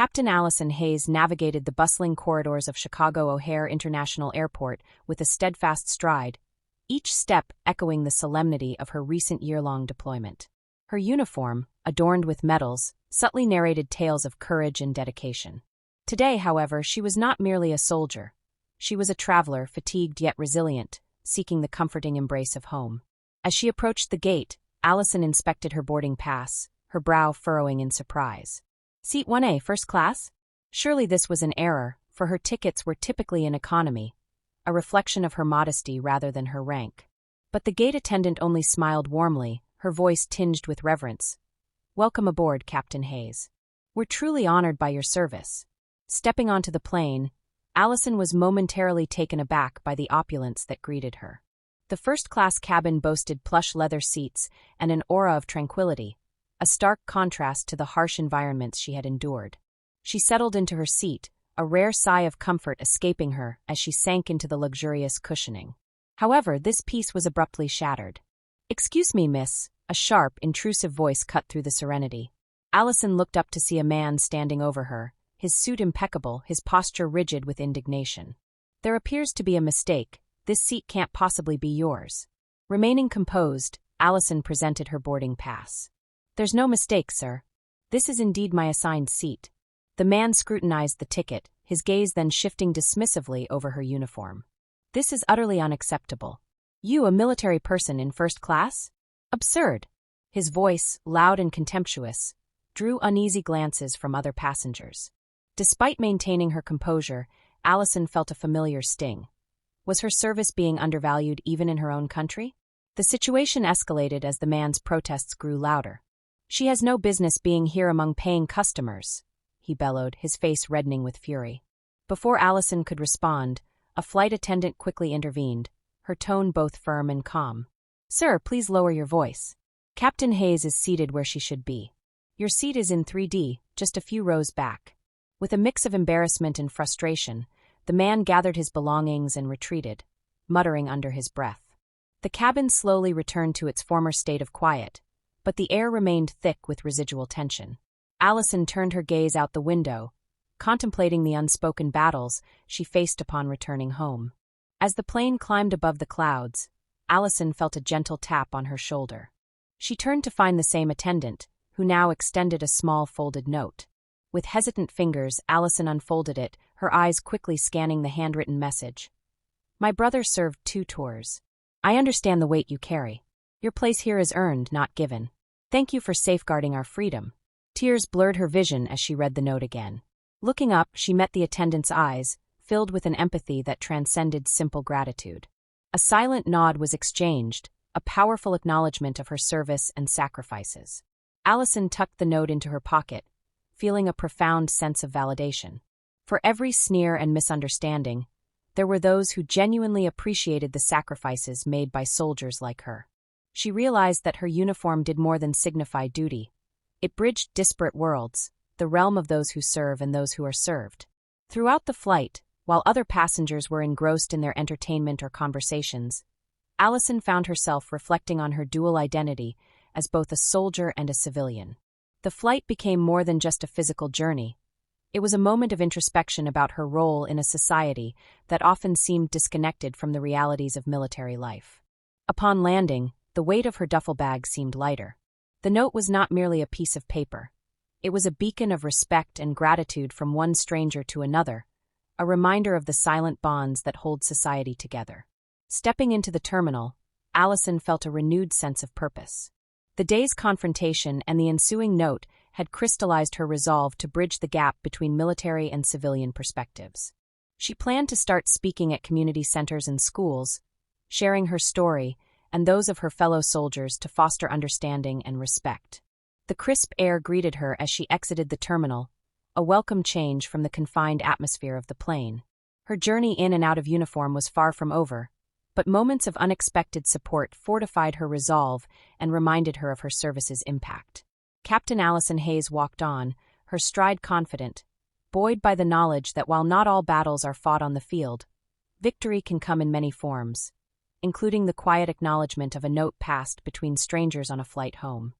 Captain Allison Hayes navigated the bustling corridors of Chicago O'Hare International Airport with a steadfast stride, each step echoing the solemnity of her recent year-long deployment. Her uniform, adorned with medals, subtly narrated tales of courage and dedication. Today, however, she was not merely a soldier. She was a traveler, fatigued yet resilient, seeking the comforting embrace of home. As she approached the gate, Allison inspected her boarding pass, her brow furrowing in surprise. Seat 1A, first class? Surely this was an error, for her tickets were typically in economy, a reflection of her modesty rather than her rank. But the gate attendant only smiled warmly, her voice tinged with reverence. "Welcome aboard, Captain Hayes. We're truly honored by your service." Stepping onto the plane, Allison was momentarily taken aback by the opulence that greeted her. The first-class cabin boasted plush leather seats and an aura of tranquility, a stark contrast to the harsh environments she had endured. She settled into her seat, a rare sigh of comfort escaping her as she sank into the luxurious cushioning. However, this peace was abruptly shattered. "Excuse me, miss," a sharp, intrusive voice cut through the serenity. Allison looked up to see a man standing over her, his suit impeccable, his posture rigid with indignation. "There appears to be a mistake. This seat can't possibly be yours." Remaining composed, Allison presented her boarding pass. "There's no mistake, sir. This is indeed my assigned seat." The man scrutinized the ticket, his gaze then shifting dismissively over her uniform. "This is utterly unacceptable. You, a military person in first class? Absurd." His voice, loud and contemptuous, drew uneasy glances from other passengers. Despite maintaining her composure, Allison felt a familiar sting. Was her service being undervalued even in her own country? The situation escalated as the man's protests grew louder. "She has no business being here among paying customers," he bellowed, his face reddening with fury. Before Allison could respond, a flight attendant quickly intervened, her tone both firm and calm. "Sir, please lower your voice. Captain Hayes is seated where she should be. Your seat is in 3D, just a few rows back." With a mix of embarrassment and frustration, the man gathered his belongings and retreated, muttering under his breath. The cabin slowly returned to its former state of quiet, but the air remained thick with residual tension. Allison turned her gaze out the window, contemplating the unspoken battles she faced upon returning home. As the plane climbed above the clouds, Allison felt a gentle tap on her shoulder. She turned to find the same attendant, who now extended a small folded note. With hesitant fingers, Allison unfolded it, her eyes quickly scanning the handwritten message. "My brother served 2 tours. I understand the weight you carry. Your place here is earned, not given. Thank you for safeguarding our freedom." Tears blurred her vision as she read the note again. Looking up, she met the attendant's eyes, filled with an empathy that transcended simple gratitude. A silent nod was exchanged, a powerful acknowledgement of her service and sacrifices. Allison tucked the note into her pocket, feeling a profound sense of validation. For every sneer and misunderstanding, there were those who genuinely appreciated the sacrifices made by soldiers like her. She realized that her uniform did more than signify duty. It bridged disparate worlds, the realm of those who serve and those who are served. Throughout the flight, while other passengers were engrossed in their entertainment or conversations, Allison found herself reflecting on her dual identity as both a soldier and a civilian. The flight became more than just a physical journey. It was a moment of introspection about her role in a society that often seemed disconnected from the realities of military life. Upon landing, the weight of her duffel bag seemed lighter. The note was not merely a piece of paper. It was a beacon of respect and gratitude from one stranger to another, a reminder of the silent bonds that hold society together. Stepping into the terminal, Allison felt a renewed sense of purpose. The day's confrontation and the ensuing note had crystallized her resolve to bridge the gap between military and civilian perspectives. She planned to start speaking at community centers and schools, sharing her story and those of her fellow soldiers to foster understanding and respect. The crisp air greeted her as she exited the terminal, a welcome change from the confined atmosphere of the plane. Her journey in and out of uniform was far from over, but moments of unexpected support fortified her resolve and reminded her of her service's impact. Captain Allison Hayes walked on, her stride confident, buoyed by the knowledge that while not all battles are fought on the field, victory can come in many forms, including the quiet acknowledgement of a note passed between strangers on a flight home.